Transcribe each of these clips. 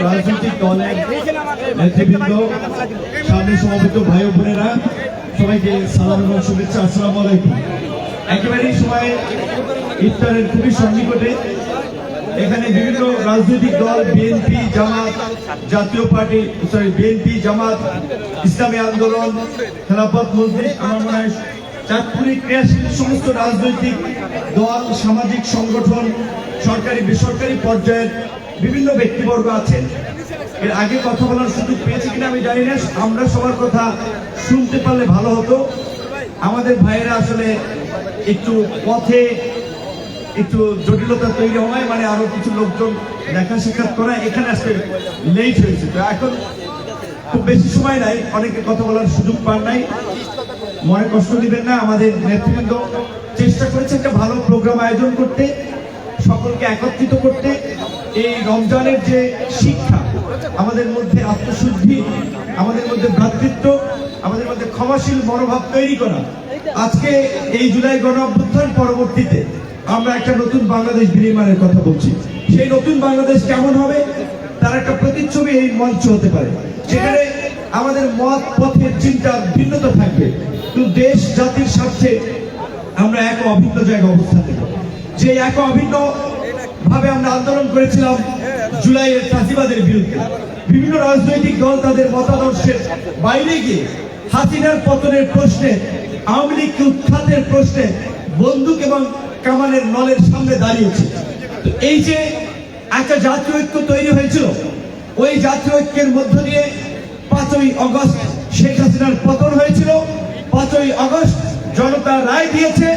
রাজনৈতিক দলের নেতৃবৃন্দ, সামনে সমবেত ভাই বোনেরা, সবাইকে সালাম এবং শুভেচ্ছা। আসসালামু আলাইকুম। একেবারে এই সময় ইফতারের খুবই সন্নিকটে এখানে বিভিন্ন রাজনৈতিক দল বিএনপি, জামাত, জাতীয় পার্টি, বিএনপি, জামাত, ইসলামী আন্দোলন, খেলাফত মজলিস, আমার মনে হয় চাঁদপুরে ক্রিয়াশীল সমস্ত রাজনৈতিক দল, সামাজিক সংগঠন, সরকারি বেসরকারি পর্যায়ের বিভিন্ন ব্যক্তিবর্গ আছেন। এর আগে কথা বলার সুযোগ পেয়েছি কিনা আমি জানি না, আমরা সবার কথা শুনতে পারলে ভালো হতো। আমাদের ভাইয়েরা আসলে একটু পথে একটু জটিলতা তৈরি হয়, মানে আরো কিছু লোকজন দেখা সাক্ষাৎ করা, এখানে আসলে লেট হয়েছে। তো এখন খুব বেশি সময় নাই, অনেকে কথা বলার সুযোগ পান নাই, মনে কষ্ট দিবেন না। আমাদের নেতৃবৃন্দ চেষ্টা করেছে একটা ভালো প্রোগ্রাম আয়োজন করতে, সকলকে একত্রিত করতে। এই রমজানের যে শিক্ষা, আমাদের মধ্যে আত্মশুদ্ধি, আমাদের মধ্যে ভ্রাতৃত্ব, আমাদের মধ্যে ক্ষমাশীল মনোভাব তৈরি করা। আজকে এই জুলাই গণ অভ্যুত্থান পরবর্তীতে আমরা একটা নতুন বাংলাদেশ বিনির্মাণের কথা বলছি। সেই নতুন বাংলাদেশ কেমন হবে তার একটা প্রতিচ্ছবি এই মঞ্চ হতে পারে, যেখানে আমাদের মত পথের চিন্তা ভিন্নতা থাকবে, কিন্তু দেশ জাতির স্বার্থে আমরা এক অভিন্ন জায়গায় অবস্থান নেব। যে এক অভিন্ন ভাবে আমরা আন্দোলন করেছিলাম জুলাইয়ের ফাঁসিবাদের বিরুদ্ধে, বিভিন্ন রাজনৈতিক দল তাদের মতাদর্শের বাইরে গিয়ে হাসিনার পতনের প্রশ্নে, আওয়ামী লীগকে উৎখাতের প্রশ্নে বন্দুক এবং কামানের নলের সামনে দাঁড়িয়েছে। তো এই যে একটা জাতীয় ঐক্য তৈরি হয়েছিল, ওই জাতীয় ঐক্যের মধ্য দিয়ে 5ই আগস্ট শেখ হাসিনার পতন হয়েছিল। 5ই আগস্ট জনতা রায় দিয়েছে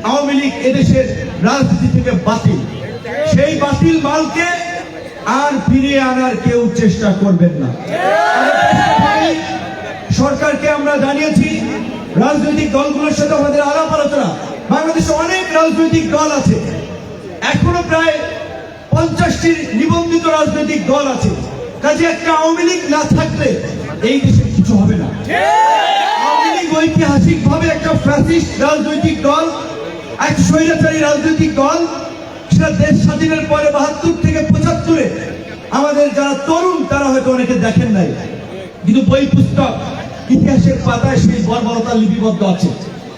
আওয়ামী লীগ এদেশের রাজনীতি থেকে বাতিল। সেই বাতিল মালকে আর ফিরিয়ে আনার কেউ চেষ্টা করবেন না। সরকারকে আমরা জানিয়েছি, রাজনৈতিক দলগুলোর সাথে আমাদের আলাপ আলোচনা। বাংলাদেশে অনেক রাজনৈতিক দল আছে, এখনো প্রায় 50টির নিবন্ধিত রাজনৈতিক দল আছে। কাজে একটা আওয়ামী লীগ না থাকলে এই দেশে কিছু হবে না। আওয়ামী লীগ ঐতিহাসিক ভাবে একটা ফ্যাসিস্ট রাজনৈতিক দল, এক স্বৈরাচারী রাজনৈতিক দল। সেটা দেশ স্বাধীনের পরে 72 থেকে 75-এ আমাদের যারা তরুণ তারা হয়তো অনেকে দেখেন নাই, কিন্তু বই পুস্তক ইতিহাসের পাতায় সেই বর্বরতা লিপিবদ্ধ আছে।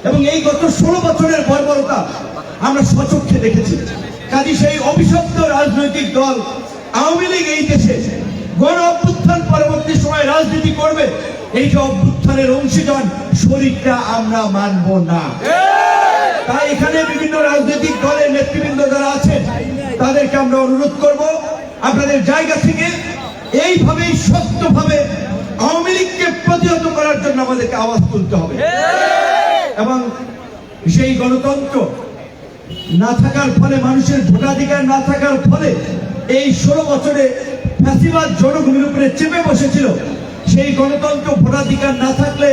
এবং এই গত 16 বছরের বর্বরতা আমরা স্বচক্ষে দেখেছি। কাজে সেই অভিশপ্ত রাজনৈতিক দল আওয়ামী লীগ এই দেশে গণ অভ্যুত্থান পরবর্তী সময় রাজনীতি করবে, এই যে অভ্যুত্থানের অংশীজন শরীরটা আমরা মানব না। তাই এখানে বিভিন্ন রাজনৈতিক দলের নেতৃবৃন্দ যারা আছেন তাদেরকে আমরা অনুরোধ করব, আপনাদের জায়গা থেকে এইভাবেই সত্যভাবে আওয়ামী লীগকে প্রতিহত করার জন্য আমাদেরকে আওয়াজ তুলতে হবে। এবং সেই গণতন্ত্র না থাকার ফলে, মানুষের ভোটাধিকার না থাকার ফলে এই 16 বছরে ফ্যাসিবাদ জনগণের উপরে চেপে বসেছিল। সেই গণতন্ত্র, ভোটাধিকার না থাকলে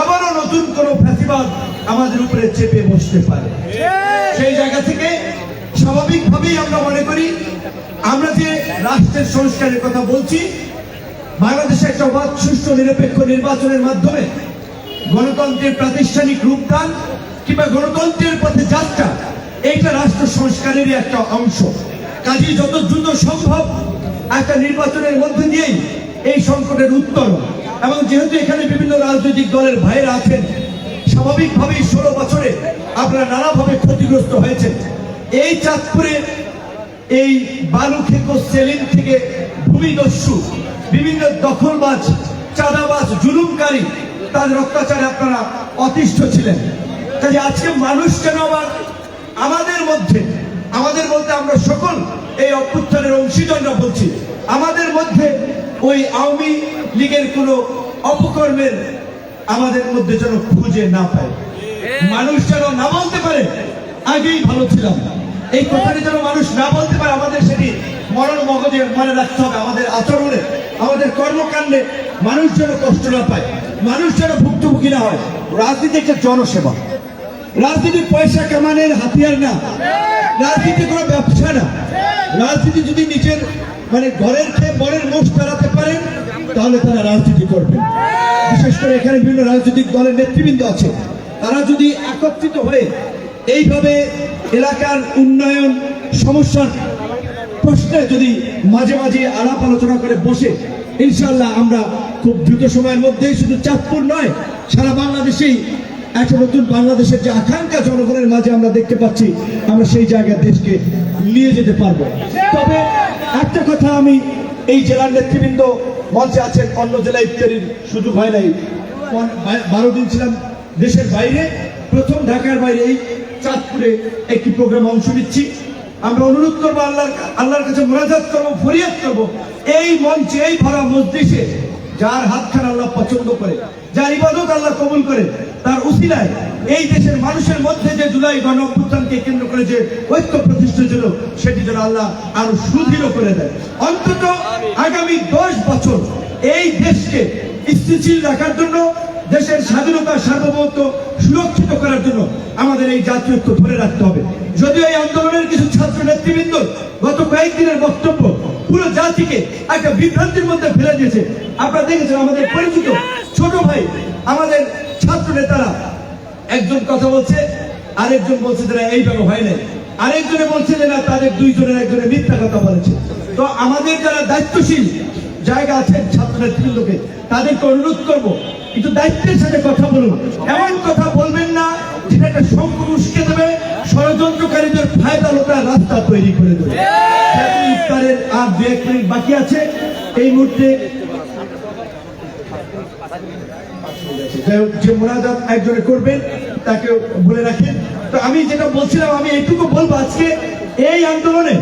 আবারও নতুন কোন ফ্যাসিবাদ আমাদের উপরে চেপে বসতে পারে। সেই জায়গা থেকে স্বাভাবিকভাবেই আমরা মনে করি, আমরা যে রাষ্ট্রের সংস্কারের কথা বলছি, বাংলাদেশে একটা অবাধ, সুষ্ঠু, নিরপেক্ষ নির্বাচনের মাধ্যমে গণতন্ত্রের প্রাতিষ্ঠানিক রূপদান কিংবা গণতন্ত্রের পথে যাত্রা, এইটা রাষ্ট্র সংস্কারেরই একটা অংশ। কাজেই যত দ্রুত সম্ভব একটা নির্বাচনের মধ্যে দিয়েই এই সংকটের উত্তরণ। এবং যেহেতু এখানে বিভিন্ন রাজনৈতিক দলের ভাইয়েরা আছেন, স্বাভাবিকভাবেই 16 বছরে আপনারা নানাভাবে ক্ষতিগ্রস্ত হয়েছেন। এই চাঁদপুরে এই বালুখেকো সেলিম থেকে ভূমিদস্যু, বিভিন্ন দখলবাজ, চাঁদাবাজ, জুলুমকারী, তাদের অত্যাচারে আপনারা অতিষ্ঠ ছিলেন। কাজে আজকে মানুষ কেন আবার আমাদের মধ্যে, আমাদের বলতে আমরা সকল এই অভ্যুত্থানের অংশীজনরা বলছি, আমাদের মধ্যে ওই আওয়ামী লীগের কোন অপকর্মের আমাদের মধ্যে যেন খুঁজে না পায়, মানুষ যেন না বলতে পারে আগেই ভালো ছিলাম, এই কথাটি যেন মানুষ না বলতে পারে। আমাদের সেটি মরণ মগজে মনে রাখতে হবে। আমাদের আচরণে, আমাদের কর্মকাণ্ডে মানুষ যেন কষ্ট না পায়, মানুষ যেন ভুক্তভোগী না হয়। রাজনীতি একটা জনসেবা, রাজনীতি পয়সা কামানোর হাতিয়ার না, রাজনীতি কোনো ব্যবসা না। রাজনীতি যদি নিজের ঘরের খেয়ে বরের মোষ দাঁড়াতে পারেন তাহলে তারা রাজনীতি করবেন। বিশেষ করে এখানে বিভিন্ন রাজনৈতিক দলের নেতৃবৃন্দ আছে, তারা যদি একত্রিত হয়ে এইভাবে এলাকার উন্নয়ন সমস্যার প্রশ্নে যদি মাঝে মাঝে আলাপ আলোচনা করে বসে, ইনশাআল্লাহ আমরা খুব দ্রুত সময়ের মধ্যেই শুধু চাঁদপুর নয়, সারা বাংলাদেশেই একটা নতুন বাংলাদেশের যে আকাঙ্ক্ষা জনগণের মাঝে আমরা দেখতে পাচ্ছি, আমরা সেই জায়গায় দেশকে নিয়ে যেতে পারবো। তবে একটা কথা, আমি এই জেলার নেতৃবৃন্দ মঞ্চে আছেন, অন্য জেলায় ইফতারির সুযোগ হয় নাই, 12 দিন ছিলাম দেশের বাইরে, প্রথম ঢাকার বাইরে এই চাঁদপুরে একটি প্রোগ্রামে অংশ নিচ্ছি। আমরা অনুরোধ করবো, আল্লাহর কাছে মোনাজাত করবো, ফরিয়াদ করবো, এই মঞ্চে এই ভরা মজলিসে যার হাতখানা আল্লাহ পছন্দ করে, যার ইবাদত আল্লাহ কবুল করে, তার উসিলায় এই দেশের মানুষের মধ্যে যে জুলাই গণ অভ্যুত্থানকে কেন্দ্র করে যে ঐক্য প্রতিষ্ঠা ছিল, সেটি যেন আল্লাহ আরো সুদৃঢ় করে দেয়। অন্তত আগামী 10 বছর এই দেশকে স্থিতিশীল রাখার জন্য, দেশের স্বাধীনতা সার্বভৌমত্ব সুরক্ষিত করার জন্য আমাদের এই জাতীয় ঐক্য ধরে রাখতে হবে। যদিও এই আন্দোলনের কিছু ছাত্র নেতৃবৃন্দ গত কয়েকদিনের বক্তব্য পুরো জাতিকে একটা বিভ্রান্তির মধ্যে ফেলে দিয়েছে। আপনারা দেখেছেন আমাদের পরিচিত ছোট ভাই, আমাদের ছাত্র নেতারা, একজন কথা বলছে, আরেকজন বলছে যে এইভাবে হয় নাই, আরেকজনে বলছে যে না, তাদের দুইজনের একজনে মিথ্যা কথা বলেছে। তো আমাদের যারা দায়িত্বশীল জায়গা আছে ছাত্র নেতৃবৃন্দকে, তাদেরকে অনুরোধ করবো, কিন্তু দায়িত্বের সাথে কথা বলুন। এমন কথা বলবেন না যেটা একটা সংকট উস্কে দেবে, ষড়যন্ত্রকারীদের ফায়দা লোটার রাস্তা তৈরি করে দেবে। ইফতারের আর 2-1 মিনিট বাকি আছে। এই মুহূর্তে যে মোনাজাত একজনে করবেন তাকে বলে রাখেন। তো আমি যেটা বলছিলাম, আমি এইটুকু বলবো, আজকে এই আন্দোলনে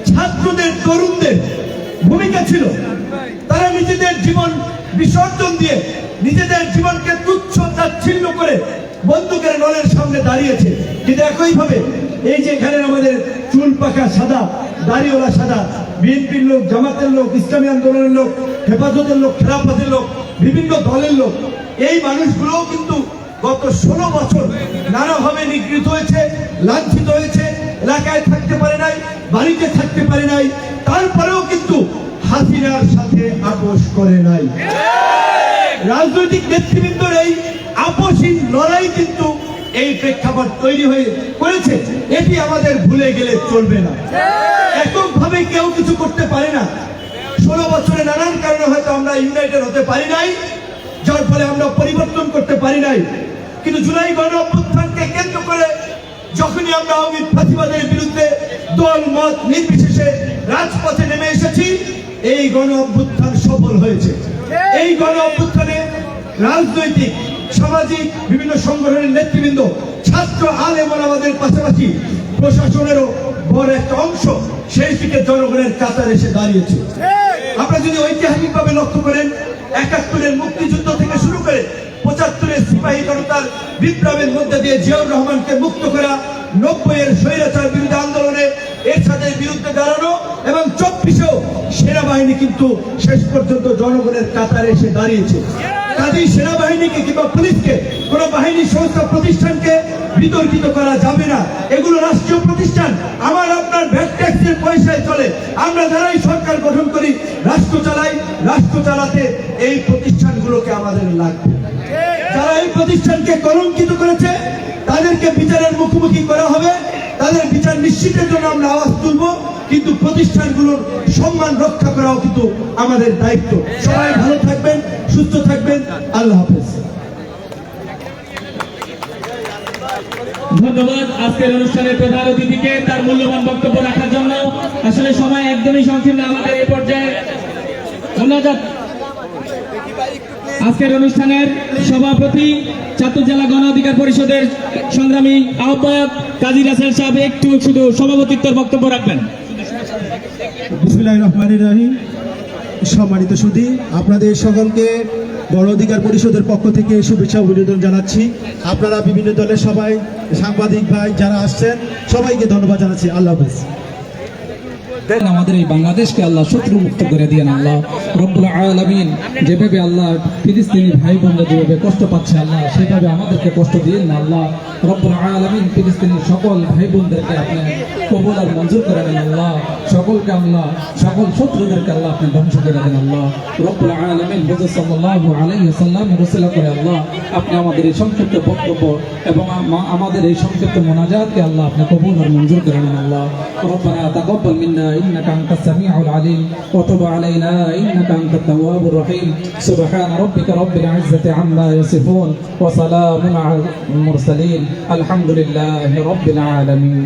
ছাত্রদের, তরুণদের ভূমিকা ছিল। তারা নিজেদের জীবন বিসর্জন দিয়ে, নিজেদের জীবনকে তুচ্ছ তাচ্ছিল্য করে বন্দুকের নলের সামনে দাঁড়িয়েছে। কিন্তু একইভাবে এই যে এখানে আমাদের চুল পাকা সাদা, দাড়িওয়ালা সাদা, বিএনপির লোক, জামাতের লোক, ইসলামী আন্দোলনের লোক, হেফাজতের লোক, খেলাফতের লোক, বিভিন্ন দলের লোক, এই মানুষগুলোও কিন্তু গত 16 বছর নানাভাবে নিগৃহীত হয়েছে, লাঞ্ছিত হয়েছে, এলাকায় থাকতে পারে নাই, বাড়িতে থাকতে পারে নাই, তারপরেও কিন্তু হাসিনার সাথে আপোষ করে নাই। রাজনৈতিক নেতৃবৃন্দর এই আপোষহীন লড়াই কিন্তু এই প্রেক্ষাপট তৈরি হয়ে করেছে, এটি আমাদের ভুলে গেলে চলবে না। এককভাবে কেউ কিছু করতে পারে না। 16 বছরে নানান কারণে হয়তো আমরা ইউনাইটেড হতে পারি নাই, যার ফলে আমরা পরিবর্তন করতে পারি নাই। কিন্তু জুলাই গণ অভ্যুত্থানকে কেন্দ্র করে যখনই আমরা আওয়ামী ফাঁসিবাদের বিরুদ্ধে দল মত নির্বিশেষে রাজপথে নেমে এসেছি, এই গণ অভ্যুত্থান সফল হয়েছে। এই গণ অভ্যুত্থানে রাজনৈতিক, সামাজিক বিভিন্ন সংগঠনের নেতৃবৃন্দ, ছাত্র, আলেম ওলামাদের পাশাপাশি প্রশাসনেরও বড় একটা অংশ সেই দিকে জনগণের কাতারে এসে দাঁড়িয়েছে। আপনারা যদি ঐতিহাসিকভাবে লক্ষ্য করেন, 71-এর মুক্তিযুদ্ধ থেকে শুরু করে 75-এর সিপাহী জনতার বিপ্লবের মধ্যে দিয়ে জিয়াউর রহমানকে মুক্ত করা, 90-এর স্বৈরাচার বিরোধী আন্দোলনে এরশাদের বিরুদ্ধে দাঁড়ানো, এবং 24-এও সেনাবাহিনী কিন্তু শেষ পর্যন্ত জনগণের কাতারে এসে দাঁড়িয়েছে। কাজেই সেনাবাহিনীকে কিংবা পুলিশকে, কোন বাহিনী, সংস্থা, প্রতিষ্ঠানকে বিতর্কিত করা যাবে না। এগুলো রাষ্ট্রীয় প্রতিষ্ঠান, আমার আপনার ভ্যাট ট্যাক্সের পয়সায় চলে। আমরা যারাই সরকার গঠন করি, রাষ্ট্র চালাই, রাষ্ট্র চালাতে এই প্রতিষ্ঠানগুলোকে আমাদের লাগবে। যারা এই প্রতিষ্ঠানকে কলঙ্কিত করেছে তাদেরকে বিচারের মুখোমুখি করা হবে, তাদের বিচার নিশ্চিতের জন্য আমরা আওয়াজ তুলব, কিন্তু প্রতিষ্ঠানগুলোর সম্মান রক্ষা করাও কিন্তু আমাদের দায়িত্ব। সবাই ভালো থাকবেন, সুস্থ থাকবেন, আল্লাহ হাফেজ। ধন্যবাদ আজকের অনুষ্ঠানের প্রধান অতিথিকে তার মূল্যবান বক্তব্য রাখার জন্য। আসলে সময় একদমই সংক্ষিপ্ত আমাদের এই পর্যায়ে। মোনাজাত আজকের অনুষ্ঠানের সভাপতি, ছাত্র জেলা গণ অধিকার পরিষদের সংগ্রামী আহ্বায়ক কাজী রাসেল সাহেব একটু শুধু সভাপতিত্বের বক্তব্য রাখবেন। বিসমিল্লাহির রহমানির রহিম। সম্মানিত সুধী, আপনাদের সকলকে গণ অধিকার পরিষদের পক্ষ থেকে শুভেচ্ছা অভিনন্দন জানাচ্ছি। আপনারা বিভিন্ন দলের সবাই, সাংবাদিক ভাই যারা আসছেন, সবাইকে ধন্যবাদ জানাচ্ছি। আল্লাহ হাফেজ। আমাদের এই বাংলাদেশকে আল্লাহ শত্রু মুক্ত করে দিয়েন আল্লাহ রব্বুল আলামিন। যেভাবে আল্লাহ ফিলিস্তিনি ভাই বোনরা যেভাবে কষ্ট পাচ্ছে আল্লাহ, সেভাবে আমাদেরকে কষ্ট দিয়েন না আল্লাহ রব্বুল আলামিন। ফিলিস্তিনের সকল ভাই বোনদেরকে আপনি কবুল আর মঞ্জুর করে দেন আল্লাহ। সকলকে আল্লাহ, সকল শত্রুদেরকে আল্লাহ আপনি ধ্বংস করে দেন আল্লাহ রব্বুল আলামিন। হুজুর সাল্লাল্লাহু আলাইহি ওয়াসাল্লামের ওসিলা করে আল্লাহ আপনি আমাদের এই সংক্ষিপ্ত বক্তব্য এবং আমাদের এই সংক্ষিপ্ত মোনাজাতকে আল্লাহ আপনি কবুল আর মঞ্জুর করে নেন আল্লাহ। রব্বানা তাকাব্বাল মিন্না إنك أنت السميع العليم وتب علينا إنك أنت التواب الرحيم سبحان ربك رب العزة عما يصفون وسلام على المرسلين الحمد لله رب العالمين